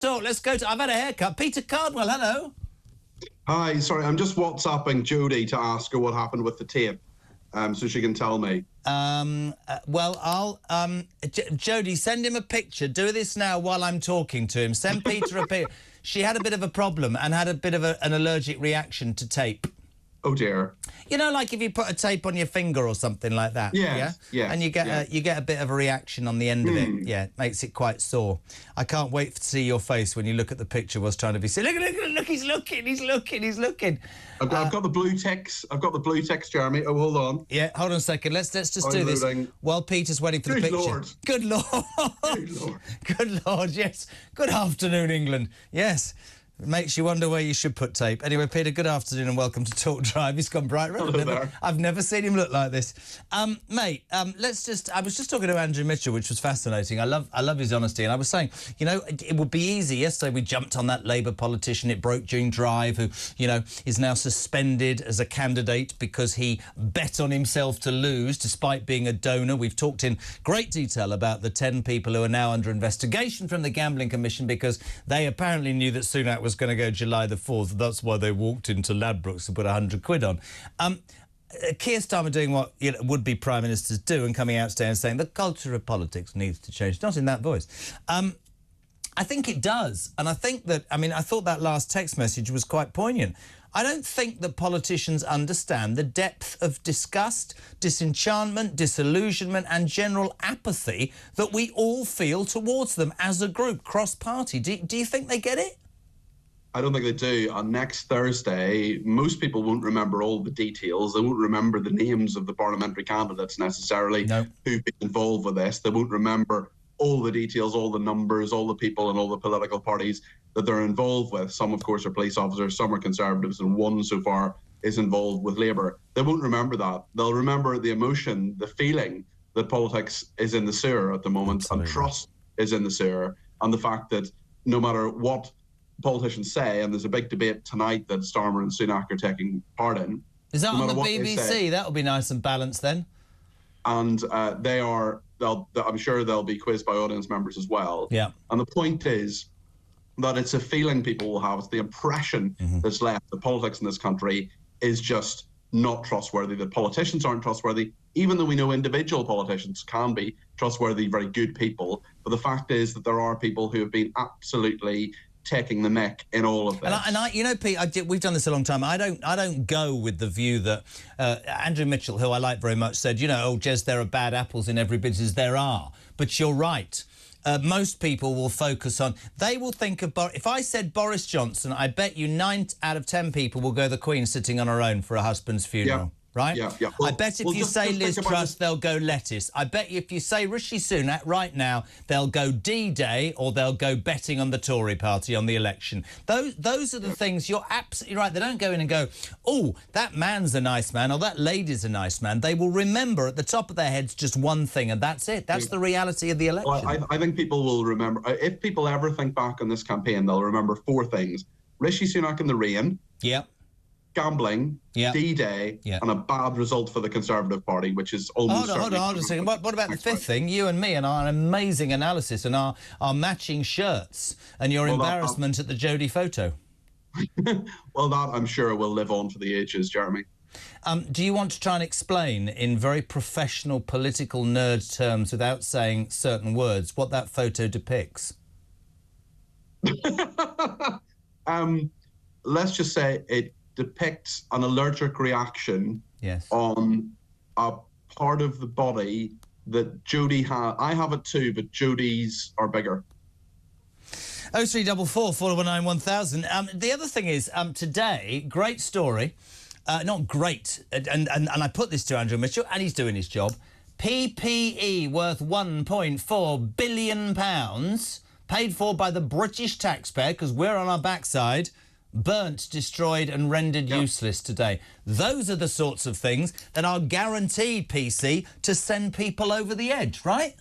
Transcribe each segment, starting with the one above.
Talk. Let's go to... I've had a haircut. Peter Cardwell, hello. Hi, sorry, I'm just WhatsApping Jodie to ask her what happened with the tape, so she can tell me. Well, I'll... Jodie, send him a picture. Do this now while I'm talking to him. Send Peter a picture. She had a bit of a problem and had a bit of an allergic reaction to tape. Oh, dear. You know, like if you put a tape on your finger or something like that. Yes, yeah? yes, And you get a bit of a reaction on the end of it. Yeah, it makes it quite sore. I can't wait to see your face when you look at the picture whilst trying to be silly. Look, he's looking. I've got the blue ticks. I've got the blue ticks, Jeremy. Oh, hold on. Yeah, hold on a second. Let's just do this while Peter's waiting for the picture. Lord. Good Lord. Good Lord. Good Lord, yes. Good afternoon, England. Yes. It makes you wonder where you should put tape. Anyway, Peter, good afternoon and welcome to Talk Drive. He's gone bright red. I've never seen him look like this. Mate, I was just talking to Andrew Mitchell, which was fascinating. I love his honesty. And I was saying, you know, it would be easy. Yesterday we jumped on that Labour politician, it broke during Drive, who, you know, is now suspended as a candidate because he bet on himself to lose despite being a donor. We've talked in great detail about the 10 people who are now under investigation from the Gambling Commission because they apparently knew that Sunak was going to go July the 4th. That's why they walked into Ladbrokes and put 100 quid on. Keir Starmer doing what would-be prime ministers do and coming out today and saying the culture of politics needs to change. Not in that voice. I think it does. And I think that, I thought that last text message was quite poignant. I don't think that politicians understand the depth of disgust, disenchantment, disillusionment and general apathy that we all feel towards them as a group, cross-party. Do you think they get it? I don't think they do. On next Thursday, most people won't remember all the details. They won't remember the names of the parliamentary candidates necessarily who've been involved with this. They won't remember all the details, all the numbers, all the people and all the political parties that they're involved with. Some, of course, are police officers, some are Conservatives, and one so far is involved with Labour. They won't remember that. They'll remember the emotion, the feeling that politics is in the sewer at the moment. Absolutely. And trust is in the sewer, and the fact that no matter what politicians say, and there's a big debate tonight that Starmer and Sunak are taking part in. Is that on the BBC? That'll be nice and balanced then. And I'm sure they'll be quizzed by audience members as well. Yeah. And the point is that it's a feeling people will have. It's the impression that's left that politics in this country is just not trustworthy, that politicians aren't trustworthy, even though we know individual politicians can be trustworthy, very good people. But the fact is that there are people who have been absolutely taking the mick in all of this. And I you know, Pete, we've done this a long time. I don't go with the view that Andrew Mitchell, who I like very much, said, you know, oh, Jez, there are bad apples in every business. There are. But you're right. Most people will focus on... They will think of... If I said Boris Johnson, I bet you 9 out of 10 people will go the Queen sitting on her own for her husband's funeral. Yeah. Right? Yeah, yeah. Well, I bet if you say Liz Truss, they'll go lettuce. I bet you if you say Rishi Sunak right now, they'll go D-Day or they'll go betting on the Tory party on the election. Those are the things. You're absolutely right. They don't go in and go, oh, that man's a nice man or that lady's a nice man. They will remember at the top of their heads just one thing, and that's it. That's the reality of the election. Well, I think people will remember. If people ever think back on this campaign, they'll remember 4 things. Rishi Sunak in the rain. Yep. Gambling, D-Day, and a bad result for the Conservative Party, which is almost... Hold on a second. What about the 5th thing? You and me and our amazing analysis and our matching shirts and your embarrassment at the Jodie photo. Well, that, I'm sure, will live on for the ages, Jeremy. Do you want to try and explain in very professional political nerd terms, without saying certain words, what that photo depicts? Let's just say it depicts an allergic reaction on a part of the body that Jodie had. I have it too, but Jodie's are bigger. 0344 419 1000. The other thing is, today, great story, not great, and I put this to Andrew Mitchell, and he's doing his job. PPE worth £1.4 billion, paid for by the British taxpayer, because we're on our backside, burnt, destroyed and rendered useless today. Those are the sorts of things that are guaranteed, PC, to send people over the edge, right?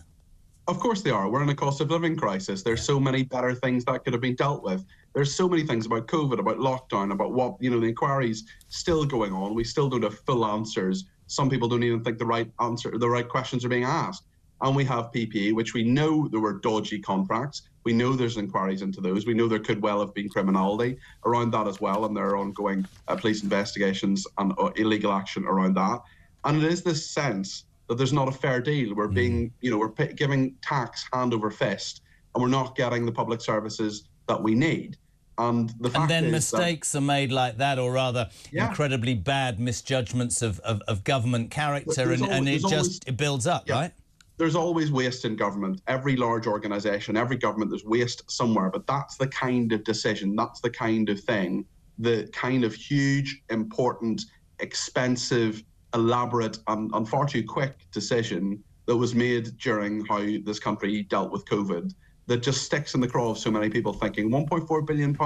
Of course they are. We're in a cost of living crisis. There's so many better things that could have been dealt with. There's so many things about COVID, about lockdown, about what, the inquiry's still going on. We still don't have full answers. Some people don't even think the right questions are being asked. And we have PPE, which we know there were dodgy contracts. We know there's inquiries into those. We know there could well have been criminality around that as well, and there are ongoing police investigations and illegal action around that. And it is this sense that there's not a fair deal. We're being, we're giving tax hand over fist, and we're not getting the public services that we need. And the fact then is mistakes are made like that, or rather incredibly bad misjudgments of government character, and it builds up, right? There's always waste in government. Every large organisation, every government, there's waste somewhere. But that's the kind of decision, that's the kind of thing, the kind of huge, important, expensive, elaborate, and far too quick decision that was made during how this country dealt with COVID that just sticks in the craw of so many people thinking, £1.4 billion,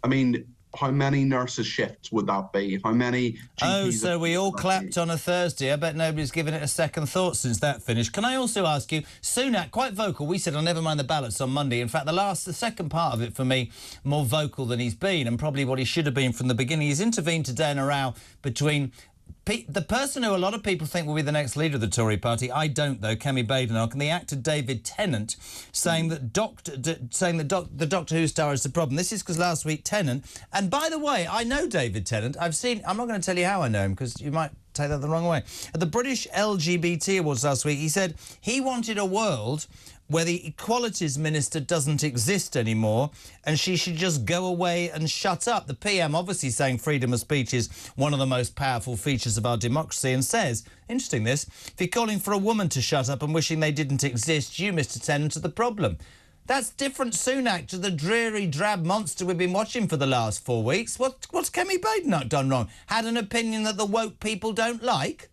I mean, how many nurses' shifts would that be? How many GPs? Oh, so we all clapped on a Thursday. I bet nobody's given it a second thought since that finished. Can I also ask you, Sunak, quite vocal. We said, I'll never mind the ballots on Monday. In fact, the second part of it, for me, more vocal than he's been, and probably what he should have been from the beginning. He's intervened today in a row between the person who a lot of people think will be the next leader of the Tory party, I don't though, Kemi Badenoch, and the actor David Tennant, saying that the Doctor Who star is the problem. This is because last week Tennant, and by the way, I know David Tennant. I'm not going to tell you how I know him because you might take that the wrong way. At the British LGBT Awards last week, he said he wanted a world where the Equalities Minister doesn't exist anymore and she should just go away and shut up. The PM obviously saying freedom of speech is one of the most powerful features of our democracy, and says, interesting this, if you're calling for a woman to shut up and wishing they didn't exist, you, Mr Tennant, are the problem. That's different, Sunak, to the dreary, drab monster we've been watching for the last 4 weeks. What's Kemi Badenoch done wrong? Had an opinion that the woke people don't like?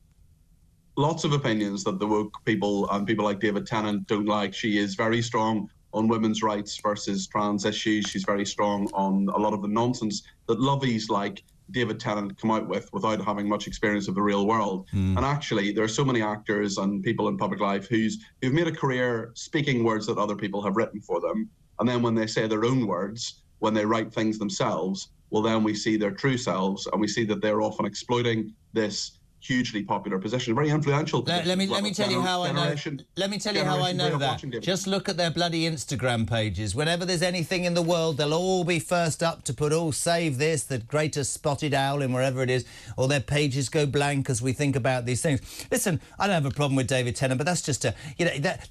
Lots of opinions that the woke people and people like David Tennant don't like. She is very strong on women's rights versus trans issues. She's very strong on a lot of the nonsense that lovies like David Tennant come out with without having much experience of the real world. And actually, there are so many actors and people in public life who've made a career speaking words that other people have written for them. And then when they say their own words, when they write things themselves, well, then we see their true selves, and we see that they're often exploiting this hugely popular position, very influential position. Let me tell you how I know. Let me tell you how I know that. Just look at their bloody Instagram pages. Whenever there's anything in the world, they'll all be first up to put, oh, save this, the greatest spotted owl in wherever it is, or their pages go blank as we think about these things. Listen, I don't have a problem with David Tennant, but that's just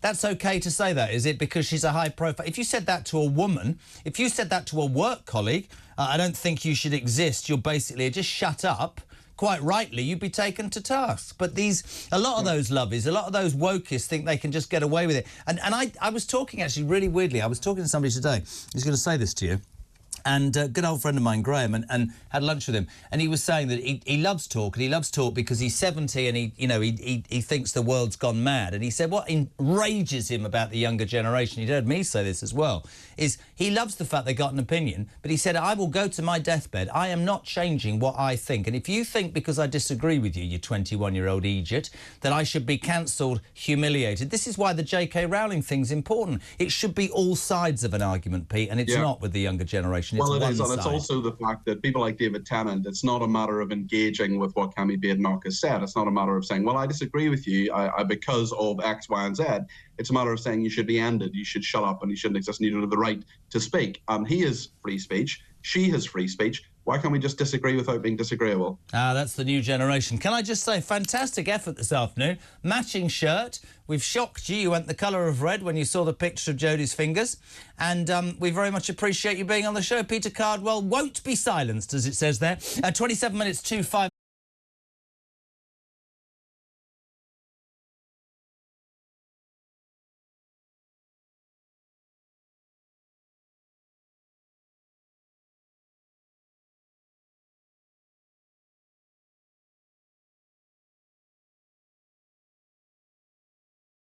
that's okay to say that, is it? Because she's a high profile. If you said that to a woman, if you said that to a work colleague, I don't think you should exist. You're basically just shut up. Quite rightly, you'd be taken to task. But a lot of those lovies, a lot of those wokists think they can just get away with it. And I was talking, actually, really weirdly, I was talking to somebody today who's going to say this to you. And a good old friend of mine, Graham, and had lunch with him. And he was saying that he loves talk, and he loves talk because he's 70 and he thinks the world's gone mad. And he said what enrages him about the younger generation, he'd heard me say this as well, is he loves the fact they got an opinion, but he said, I will go to my deathbed. I am not changing what I think. And if you think because I disagree with you, you 21-year-old idiot, that I should be cancelled, humiliated. This is why the J.K. Rowling thing's important. It should be all sides of an argument, Pete, and it's not with the younger generation. Well, it is, and it's also the fact that people like David Tennant, it's not a matter of engaging with what Kemi Badenoch has said. It's not a matter of saying, well, I disagree with you because of X, Y, and Z. It's a matter of saying you should be ended, you should shut up, and you shouldn't exist, and you don't have the right to speak. He has free speech. She has free speech. Why can't we just disagree without being disagreeable? That's the new generation. Can I just say, fantastic effort this afternoon. Matching shirt. We've shocked you. You went the colour of red when you saw the picture of Jodie's fingers. And we very much appreciate you being on the show. Peter Cardwell won't be silenced, as it says there. 27 minutes to 5.